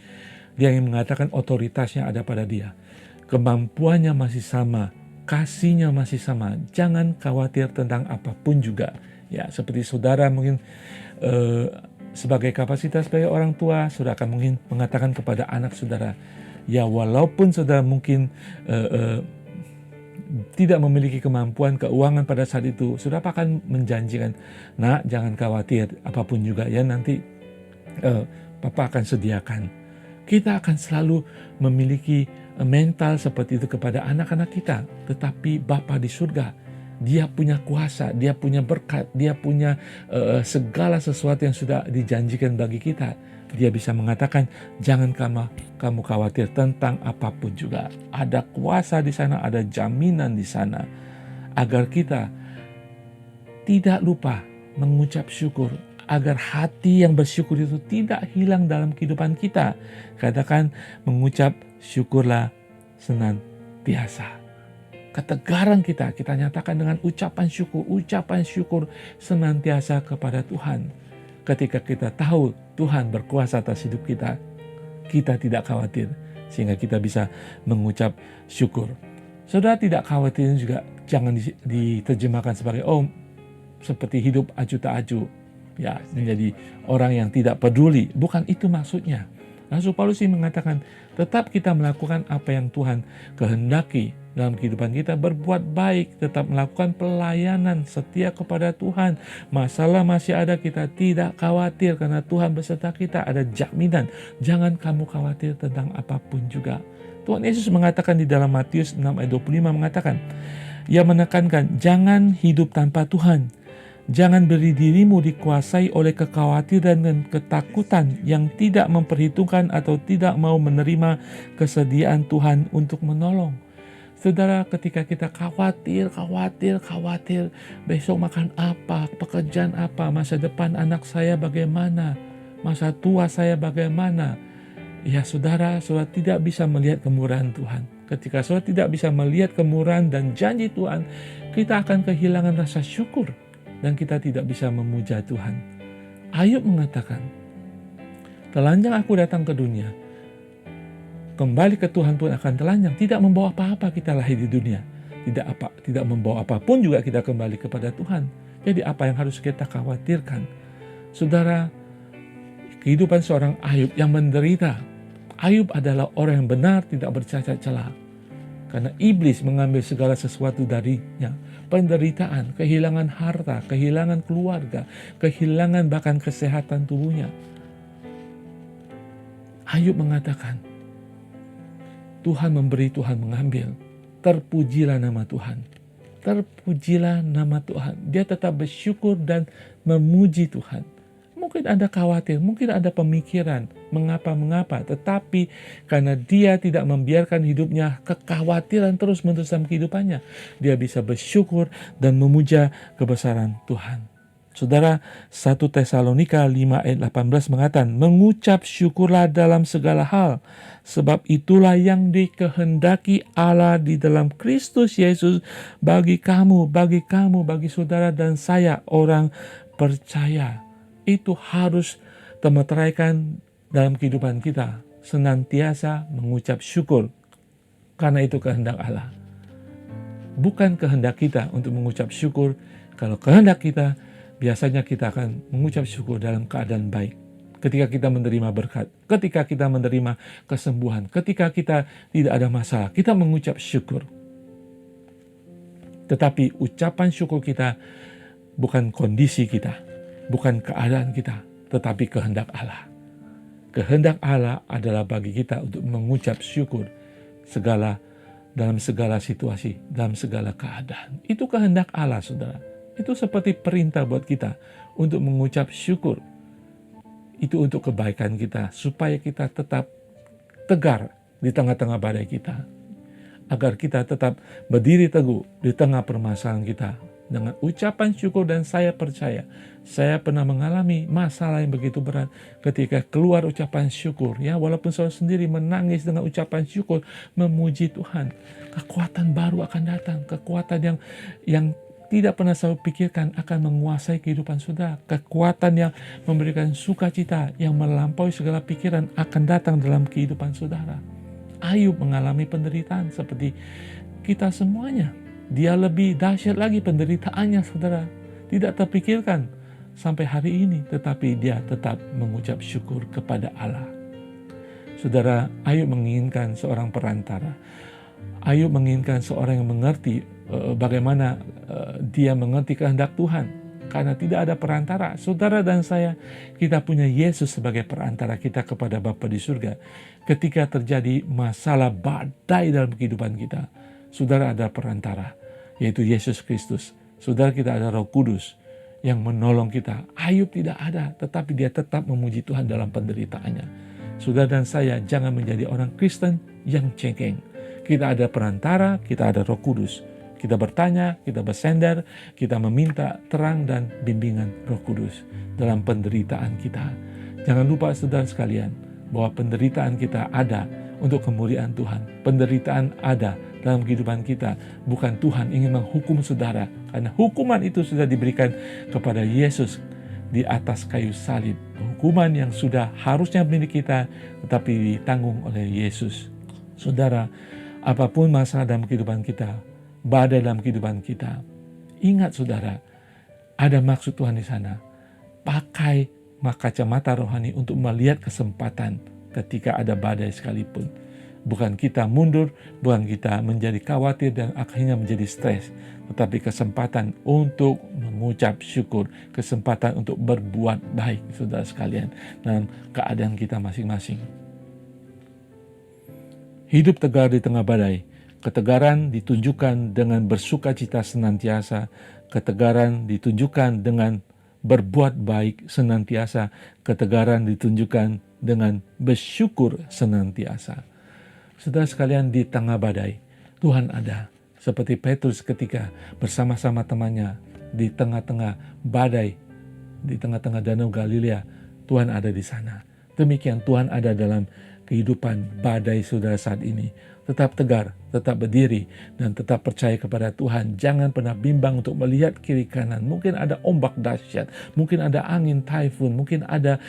S3: dia yang mengatakan otoritasnya ada pada dia. Kemampuannya masih sama, kasihnya masih sama. Jangan khawatir tentang apapun juga. Ya, seperti saudara mungkin sebagai kapasitas sebagai orang tua, saudara akan mungkin mengatakan kepada anak saudara, ya walaupun saudara mungkin tidak memiliki kemampuan keuangan pada saat itu, saudara akan menjanjikan, nak jangan khawatir apapun juga ya, nanti Papa akan sediakan. Kita akan selalu memiliki mental seperti itu kepada anak-anak kita. Tetapi Bapa di surga, dia punya kuasa, dia punya berkat, dia punya segala sesuatu yang sudah dijanjikan bagi kita. Dia bisa mengatakan, jangan kamu khawatir tentang apapun juga. Ada kuasa di sana, ada jaminan di sana. Agar kita tidak lupa mengucap syukur. Agar hati yang bersyukur itu tidak hilang dalam kehidupan kita. Katakan, mengucap syukurlah senantiasa. Ketegaran kita nyatakan dengan ucapan syukur senantiasa kepada Tuhan. Ketika kita tahu Tuhan berkuasa atas hidup kita, kita tidak khawatir. Sehingga kita bisa mengucap syukur. Saudara, tidak khawatir juga jangan diterjemahkan sebagai, seperti hidup acuh tak acuh. Ya, menjadi orang yang tidak peduli. Bukan itu maksudnya. Rasul Paulus mengatakan, tetap kita melakukan apa yang Tuhan kehendaki dalam kehidupan kita, berbuat baik, tetap melakukan pelayanan setia kepada Tuhan. Masalah masih ada, kita tidak khawatir karena Tuhan beserta kita, ada jaminan. Jangan kamu khawatir tentang apapun juga. Tuhan Yesus mengatakan di dalam Matius 6 ayat 25 mengatakan, Ia menekankan, jangan hidup tanpa Tuhan. Jangan beri dirimu dikuasai oleh kekhawatiran dan ketakutan yang tidak memperhitungkan atau tidak mau menerima kesediaan Tuhan untuk menolong. Saudara, ketika kita khawatir, besok makan apa, pekerjaan apa, masa depan anak saya bagaimana, masa tua saya bagaimana. Ya saudara tidak bisa melihat kemurahan Tuhan. Ketika saudara tidak bisa melihat kemurahan dan janji Tuhan, kita akan kehilangan rasa syukur dan kita tidak bisa memuja Tuhan. Ayub mengatakan, telanjang aku datang ke dunia, kembali ke Tuhan pun akan telanjang. Tidak membawa apa-apa kita lahir di dunia, tidak membawa apapun juga kita kembali kepada Tuhan. Jadi apa yang harus kita khawatirkan? Saudara, kehidupan seorang Ayub yang menderita. Ayub adalah orang yang benar, tidak bercacat celah. Karena iblis mengambil segala sesuatu darinya. Penderitaan, kehilangan harta, kehilangan keluarga, kehilangan bahkan kesehatan tubuhnya. Ayub mengatakan, Tuhan memberi, Tuhan mengambil. Terpujilah nama Tuhan. Terpujilah nama Tuhan. Dia tetap bersyukur dan memuji Tuhan. Mungkin ada khawatir, mungkin ada pemikiran, mengapa, tetapi karena dia tidak membiarkan hidupnya kekhawatiran terus-menerus dalam kehidupannya, dia bisa bersyukur dan memuja kebesaran Tuhan. Saudara, 1 Tesalonika 5 ayat 18 mengatakan, mengucap syukurlah dalam segala hal, sebab itulah yang dikehendaki Allah di dalam Kristus Yesus bagi kamu, bagi saudara dan saya orang percaya. Itu harus termeteraikan dalam kehidupan kita, senantiasa mengucap syukur, karena itu kehendak Allah. Bukan kehendak kita untuk mengucap syukur. Kalau kehendak kita, biasanya kita akan mengucap syukur dalam keadaan baik. Ketika kita menerima berkat, ketika kita menerima kesembuhan, ketika kita tidak ada masalah, kita mengucap syukur. Tetapi ucapan syukur kita bukan kondisi kita, bukan keadaan kita, tetapi kehendak Allah. Kehendak Allah adalah bagi kita untuk mengucap syukur dalam segala situasi, dalam segala keadaan. Itu kehendak Allah, saudara. Itu seperti perintah buat kita untuk mengucap syukur. Itu untuk kebaikan kita, supaya kita tetap tegar di tengah-tengah badai kita. Agar kita tetap berdiri teguh di tengah permasalahan kita. Dengan ucapan syukur, dan saya percaya, saya pernah mengalami masalah yang begitu berat. Ketika keluar ucapan syukur, ya walaupun saya sendiri menangis dengan ucapan syukur, memuji Tuhan, kekuatan baru akan datang. Kekuatan yang tidak pernah saya pikirkan akan menguasai kehidupan saudara. Kekuatan yang memberikan sukacita, yang melampaui segala pikiran akan datang dalam kehidupan saudara. Ayub mengalami penderitaan seperti kita semuanya. Dia lebih dahsyat lagi penderitaannya, saudara. Tidak terpikirkan sampai hari ini, tetapi dia tetap mengucap syukur kepada Allah. Saudara, Ayub menginginkan seorang perantara. Ayub menginginkan seorang yang mengerti bagaimana dia mengerti kehendak Tuhan. Karena tidak ada perantara. Saudara dan saya, kita punya Yesus sebagai perantara kita kepada Bapa di surga. Ketika terjadi masalah badai dalam kehidupan kita, saudara ada perantara, yaitu Yesus Kristus. Saudara, kita ada Roh Kudus yang menolong kita. Ayub tidak ada, tetapi dia tetap memuji Tuhan dalam penderitaannya. Saudara dan saya jangan menjadi orang Kristen yang cengeng. Kita ada perantara, kita ada Roh Kudus. Kita bertanya, kita bersender, kita meminta terang dan bimbingan Roh Kudus dalam penderitaan kita. Jangan lupa saudara sekalian, bahwa penderitaan kita ada untuk kemuliaan Tuhan. Penderitaan ada dalam kehidupan kita. Bukan Tuhan ingin menghukum saudara, karena hukuman itu sudah diberikan kepada Yesus di atas kayu salib. Hukuman yang sudah harusnya milik kita, tetapi ditanggung oleh Yesus. Saudara, apapun masalah dalam kehidupan kita, badai dalam kehidupan kita, ingat saudara, ada maksud Tuhan di sana. Pakai kacamata rohani untuk melihat kesempatan ketika ada badai sekalipun. Bukan kita mundur, bukan kita menjadi khawatir dan akhirnya menjadi stres, tetapi kesempatan untuk mengucap syukur, kesempatan untuk berbuat baik, saudara sekalian, dalam keadaan kita masing-masing. Hidup tegar di tengah badai. Ketegaran ditunjukkan dengan bersukacita senantiasa. Ketegaran ditunjukkan dengan berbuat baik senantiasa. Ketegaran ditunjukkan dengan bersyukur senantiasa. Saudara sekalian, di tengah badai, Tuhan ada. Seperti Petrus ketika bersama-sama temannya di tengah-tengah badai, di tengah-tengah Danau Galilea, Tuhan ada di sana. Demikian Tuhan ada dalam kehidupan badai saudara saat ini. Tetap tegar, tetap berdiri, dan tetap percaya kepada Tuhan. Jangan pernah bimbang untuk melihat kiri kanan. Mungkin ada ombak dahsyat, mungkin ada angin taifun, mungkin ada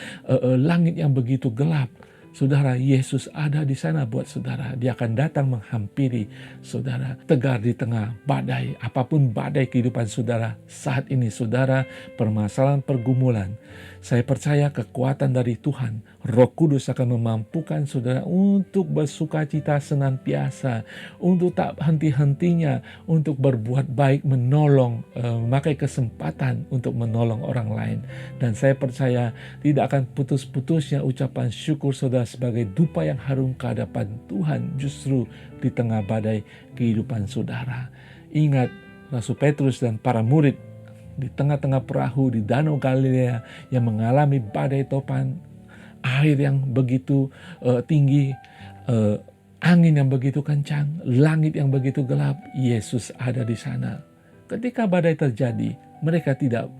S3: langit yang begitu gelap. Saudara, Yesus ada di sana buat saudara. Dia akan datang menghampiri saudara. Tegar di tengah badai, apapun badai kehidupan saudara saat ini, saudara, permasalahan, pergumulan. Saya percaya kekuatan dari Tuhan, Roh Kudus akan memampukan saudara untuk bersukacita senantiasa, untuk tak henti-hentinya, untuk berbuat baik, menolong, memakai kesempatan untuk menolong orang lain. Dan saya percaya tidak akan putus-putusnya ucapan syukur saudara sebagai dupa yang harum ke hadapan Tuhan justru di tengah badai kehidupan saudara. Ingat Rasul Petrus dan para murid di tengah-tengah perahu di Danau Galilea yang mengalami badai topan, air yang begitu tinggi, angin yang begitu kencang, langit yang begitu gelap. Yesus ada di sana. Ketika badai terjadi, mereka tidak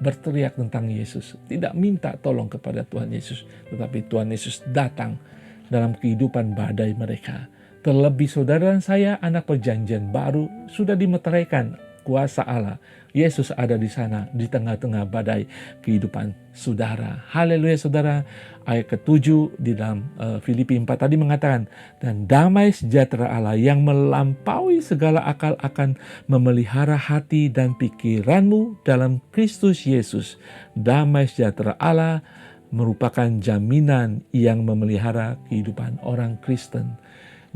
S3: berteriak tentang Yesus, tidak minta tolong kepada Tuhan Yesus, tetapi Tuhan Yesus datang dalam kehidupan badai mereka. Terlebih saudara dan saya, anak perjanjian baru, sudah dimeteraikan kuasa Allah. Yesus ada di sana di tengah-tengah badai kehidupan saudara. Haleluya saudara. Ayat ke-7 di dalam Filipi 4 tadi mengatakan, dan damai sejahtera Allah yang melampaui segala akal akan memelihara hati dan pikiranmu dalam Kristus Yesus. Damai sejahtera Allah merupakan jaminan yang memelihara kehidupan orang Kristen.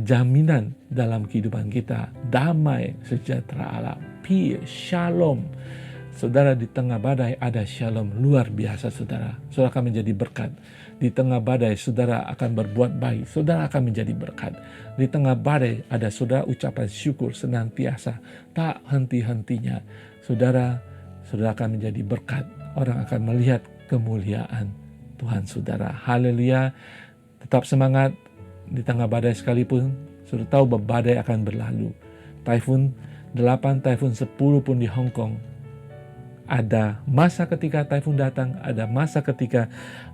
S3: Jaminan dalam kehidupan kita, damai sejahtera Allah, peace, shalom. Saudara, di tengah badai ada shalom luar biasa saudara. Saudara akan menjadi berkat. Di tengah badai saudara akan berbuat baik, saudara akan menjadi berkat. Di tengah badai ada saudara ucapan syukur senantiasa, tak henti-hentinya. Saudara akan menjadi berkat. Orang akan melihat kemuliaan Tuhan saudara. Haleluya. Tetap semangat. Di tengah badai sekalipun, sudah tahu bahwa badai akan berlalu. Taifun 8, Taifun 10 pun di Hong Kong. Ada masa ketika taifun datang, ada masa ketika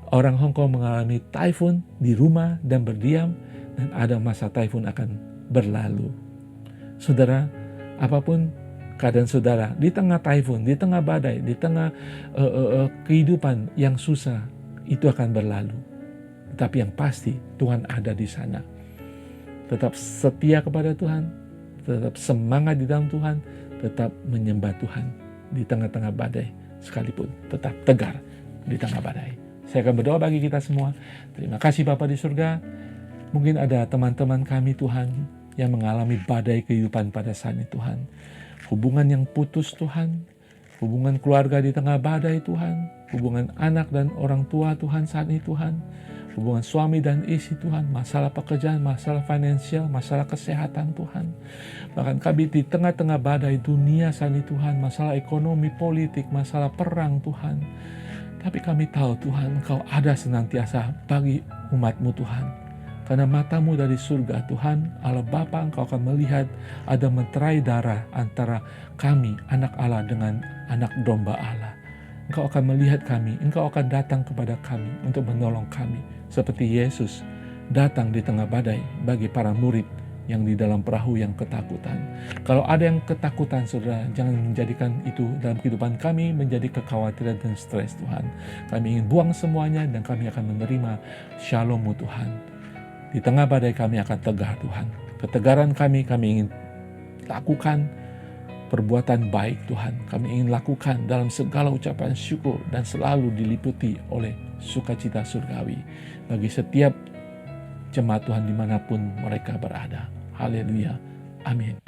S3: orang Hong Kong mengalami taifun di rumah dan berdiam, dan ada masa taifun akan berlalu. Saudara, apapun keadaan saudara, di tengah taifun, di tengah badai, di tengah kehidupan yang susah, itu akan berlalu. Tapi yang pasti Tuhan ada di sana. Tetap setia kepada Tuhan, tetap semangat di dalam Tuhan, tetap menyembah Tuhan di tengah-tengah badai sekalipun, tetap tegar di tengah badai. Saya akan berdoa bagi kita semua. Terima kasih Bapa di surga. Mungkin ada teman-teman kami Tuhan yang mengalami badai kehidupan pada saat ini Tuhan. Hubungan yang putus Tuhan, hubungan keluarga di tengah badai Tuhan, hubungan anak dan orang tua Tuhan saat ini Tuhan, hubungan suami dan istri Tuhan, masalah pekerjaan, masalah finansial, masalah kesehatan Tuhan. Bahkan kami di tengah-tengah badai dunia saat ini Tuhan, masalah ekonomi, politik, masalah perang Tuhan. Tapi kami tahu Tuhan, Engkau ada senantiasa bagi umat-Mu Tuhan. Karena matamu dari surga Tuhan, Allah Bapa, Engkau akan melihat ada meterai darah antara kami, anak Allah dengan anak domba Allah. Engkau akan melihat kami, Engkau akan datang kepada kami untuk menolong kami. Seperti Yesus datang di tengah badai bagi para murid yang di dalam perahu yang ketakutan. Kalau ada yang ketakutan, saudara, jangan menjadikan itu dalam kehidupan kami menjadi kekhawatiran dan stres Tuhan. Kami ingin buang semuanya dan kami akan menerima shalom-Mu Tuhan. Di tengah badai kami akan tegar Tuhan. Ketegaran kami ingin lakukan perbuatan baik Tuhan. Kami ingin lakukan dalam segala ucapan syukur dan selalu diliputi oleh sukacita surgawi bagi setiap jemaat Tuhan dimanapun mereka berada. Haleluya. Amin.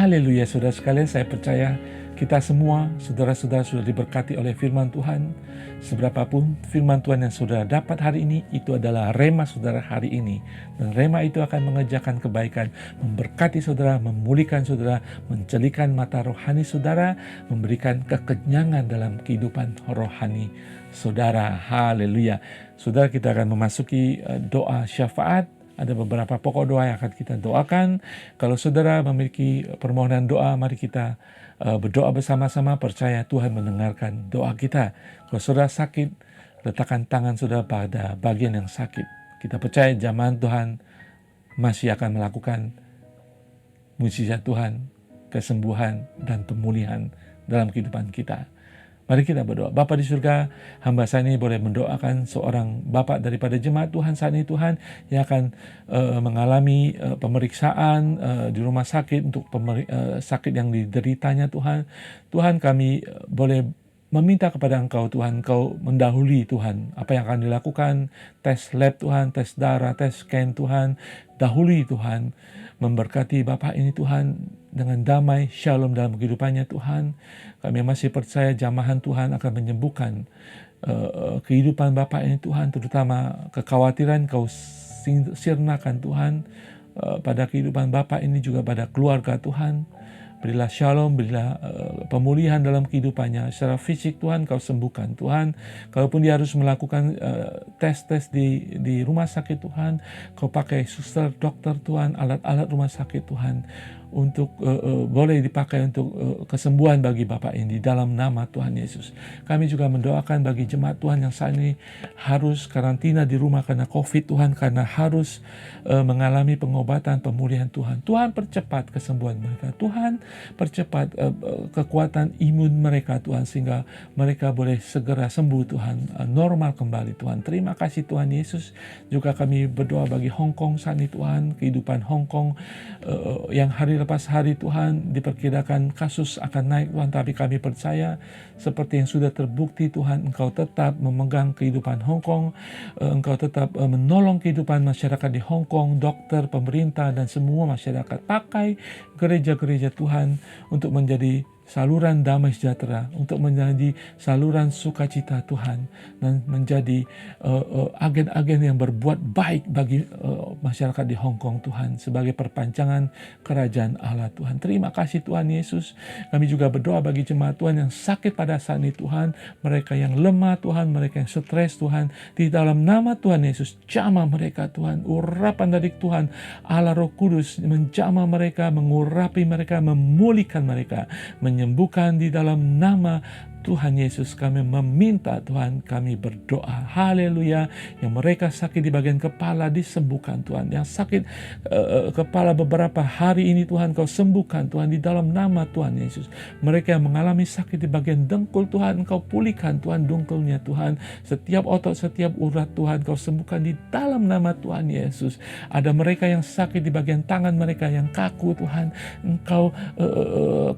S3: Haleluya, saudara sekalian, saya percaya kita semua, saudara-saudara, sudah diberkati oleh firman Tuhan. Seberapapun firman Tuhan yang saudara dapat hari ini, itu adalah rema saudara hari ini. Dan rema itu akan mengerjakan kebaikan, memberkati saudara, memulihkan saudara, mencelikan mata rohani saudara, memberikan kekenyangan dalam kehidupan rohani saudara. Haleluya. Saudara, kita akan memasuki doa syafaat. Ada beberapa pokok doa yang akan kita doakan. Kalau saudara memiliki permohonan doa, mari kita berdoa bersama-sama, percaya Tuhan mendengarkan doa kita. Kalau saudara sakit, letakkan tangan saudara pada bagian yang sakit. Kita percaya jamahan Tuhan masih akan melakukan mujizat Tuhan, kesembuhan dan pemulihan dalam kehidupan kita. Mari kita berdoa. Bapa di surga, hamba saya ini boleh mendoakan seorang Bapak daripada jemaat Tuhan saat ini, Tuhan, yang akan mengalami pemeriksaan di rumah sakit untuk sakit yang dideritanya, Tuhan. Tuhan, kami boleh meminta kepada Engkau, Tuhan, Engkau mendahului, Tuhan, apa yang akan dilakukan, tes lab, Tuhan, tes darah, tes scan, Tuhan, dahului, Tuhan, memberkati Bapak ini, Tuhan, dengan damai, shalom dalam kehidupannya, Tuhan. Kami masih percaya jamahan Tuhan akan menyembuhkan kehidupan Bapak ini, Tuhan, terutama kekhawatiran Kau sirnakan, Tuhan, pada kehidupan Bapak ini, juga pada keluarga, Tuhan. Berilah shalom, berilah pemulihan dalam kehidupannya. Secara fisik, Tuhan, Kau sembuhkan, Tuhan. Kalaupun dia harus melakukan tes-tes di rumah sakit, Tuhan, Kau pakai suster, dokter, Tuhan, alat-alat rumah sakit, Tuhan, untuk boleh dipakai untuk kesembuhan bagi Bapak ini dalam nama Tuhan Yesus. Kami juga mendoakan bagi jemaat Tuhan yang saat ini harus karantina di rumah karena COVID, Tuhan, karena harus mengalami pengobatan, pemulihan, Tuhan. Tuhan, percepat kesembuhan mereka. Tuhan, percepat kekuatan imun mereka, Tuhan, sehingga mereka boleh segera sembuh, Tuhan, normal kembali, Tuhan. Terima kasih, Tuhan Yesus. Juga kami berdoa bagi Hong Kong saat ini, Tuhan, kehidupan Hong Kong yang hari lepas hari, Tuhan, diperkirakan kasus akan naik, Tuhan, tapi kami percaya seperti yang sudah terbukti, Tuhan, Engkau tetap memegang kehidupan Hong Kong, Engkau tetap menolong kehidupan masyarakat di Hong Kong, dokter, pemerintah, dan semua masyarakat. Pakai gereja-gereja, Tuhan, untuk menjadi saluran damai sejahtera, untuk menjadi saluran sukacita, Tuhan, dan menjadi agen-agen yang berbuat baik bagi masyarakat di Hong Kong, Tuhan, sebagai perpanjangan kerajaan Allah, Tuhan. Terima kasih, Tuhan Yesus. Kami juga berdoa bagi jemaat Tuhan yang sakit pada saat ini, Tuhan, mereka yang lemah, Tuhan, mereka yang stres, Tuhan, di dalam nama Tuhan Yesus, jamah mereka, Tuhan, urapan dari Tuhan Allah Roh Kudus menjamah mereka, mengurapi mereka, memulihkan mereka, menyembuhkan di dalam nama Tuhan Yesus. Kami meminta, Tuhan, kami berdoa, haleluya, yang mereka sakit di bagian kepala disembuhkan, Tuhan, yang sakit kepala beberapa hari ini, Tuhan, Kau sembuhkan, Tuhan, di dalam nama Tuhan Yesus. Mereka yang mengalami sakit di bagian dengkul, Tuhan, Kau pulihkan, Tuhan, dengkulnya, Tuhan, setiap otot, setiap urat, Tuhan, Kau sembuhkan di dalam nama Tuhan Yesus. Ada mereka yang sakit di bagian tangan mereka yang kaku, Tuhan, Engkau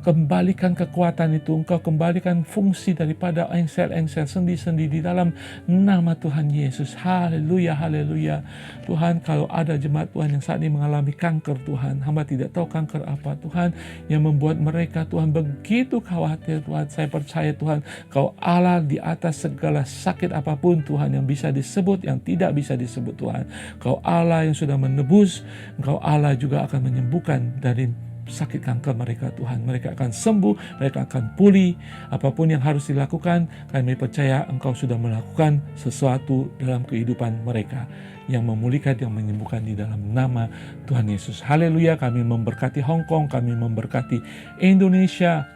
S3: kembalikan kekuatan itu, Engkau kembalikan fungsi daripada engsel-engsel, sendi-sendi di dalam nama Tuhan Yesus. Haleluya, haleluya. Tuhan, kalau ada jemaat Tuhan yang saat ini mengalami kanker, Tuhan, hamba tidak tahu kanker apa, Tuhan, yang membuat mereka, Tuhan, begitu khawatir, Tuhan. Saya percaya, Tuhan, Kau Allah di atas segala sakit apapun, Tuhan, yang bisa disebut, yang tidak bisa disebut, Tuhan. Kau Allah yang sudah menebus, Engkau Allah juga akan menyembuhkan dari sakit kanker mereka, Tuhan. Mereka akan sembuh, mereka akan pulih. Apapun yang harus dilakukan, kami percaya Engkau sudah melakukan sesuatu dalam kehidupan mereka, yang memulihkan, yang menyembuhkan di dalam nama Tuhan Yesus. Haleluya. Kami memberkati Hong Kong, kami memberkati Indonesia,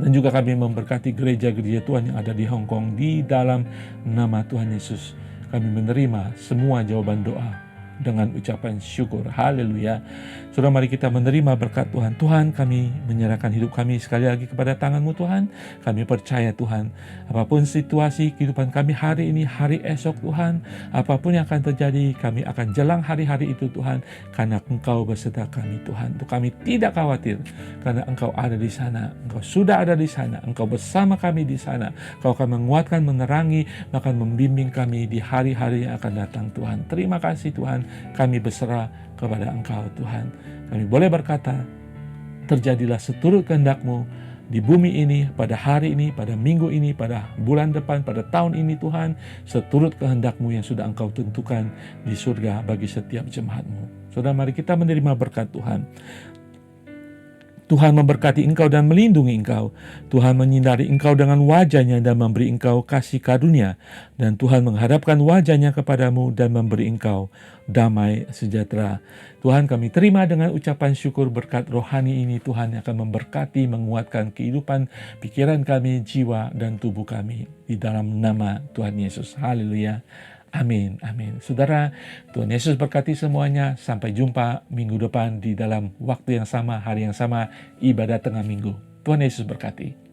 S3: dan juga kami memberkati gereja-gereja Tuhan yang ada di Hong Kong di dalam nama Tuhan Yesus. Kami menerima semua jawaban doa dengan ucapan syukur. Haleluya. Saudara, mari kita menerima berkat Tuhan. Tuhan, kami menyerahkan hidup kami sekali lagi kepada tangan-Mu, Tuhan. Kami percaya, Tuhan, apapun situasi kehidupan kami hari ini, hari esok, Tuhan, apapun yang akan terjadi, kami akan jelang hari-hari itu, Tuhan, karena Engkau beserta kami, Tuhan. Untuk kami tidak khawatir, karena Engkau ada di sana. Engkau sudah ada di sana. Engkau bersama kami di sana. Engkau akan menguatkan, menerangi, bahkan membimbing kami di hari-hari yang akan datang, Tuhan. Terima kasih, Tuhan. Kami berserah kepada Engkau, Tuhan. Kami boleh berkata, terjadilah seturut kehendak-Mu di bumi ini, pada hari ini, pada minggu ini, pada bulan depan, pada tahun ini Tuhan, seturut kehendak-Mu yang sudah Engkau tentukan di surga bagi setiap jemaat-Mu. Saudara, mari kita menerima berkat Tuhan. Tuhan memberkati engkau dan melindungi engkau. Tuhan menyinari engkau dengan wajah-Nya dan memberi engkau kasih karunia. Dan Tuhan menghadapkan wajah-Nya kepadamu dan memberi engkau damai sejahtera. Tuhan, kami terima dengan ucapan syukur berkat rohani ini. Tuhan yang akan memberkati, menguatkan kehidupan, pikiran kami, jiwa, dan tubuh kami. Di dalam nama Tuhan Yesus. Haleluya. Amin, amin. Saudara, Tuhan Yesus berkati semuanya. Sampai jumpa minggu depan di dalam waktu yang sama, hari yang sama, ibadah tengah minggu. Tuhan Yesus berkati.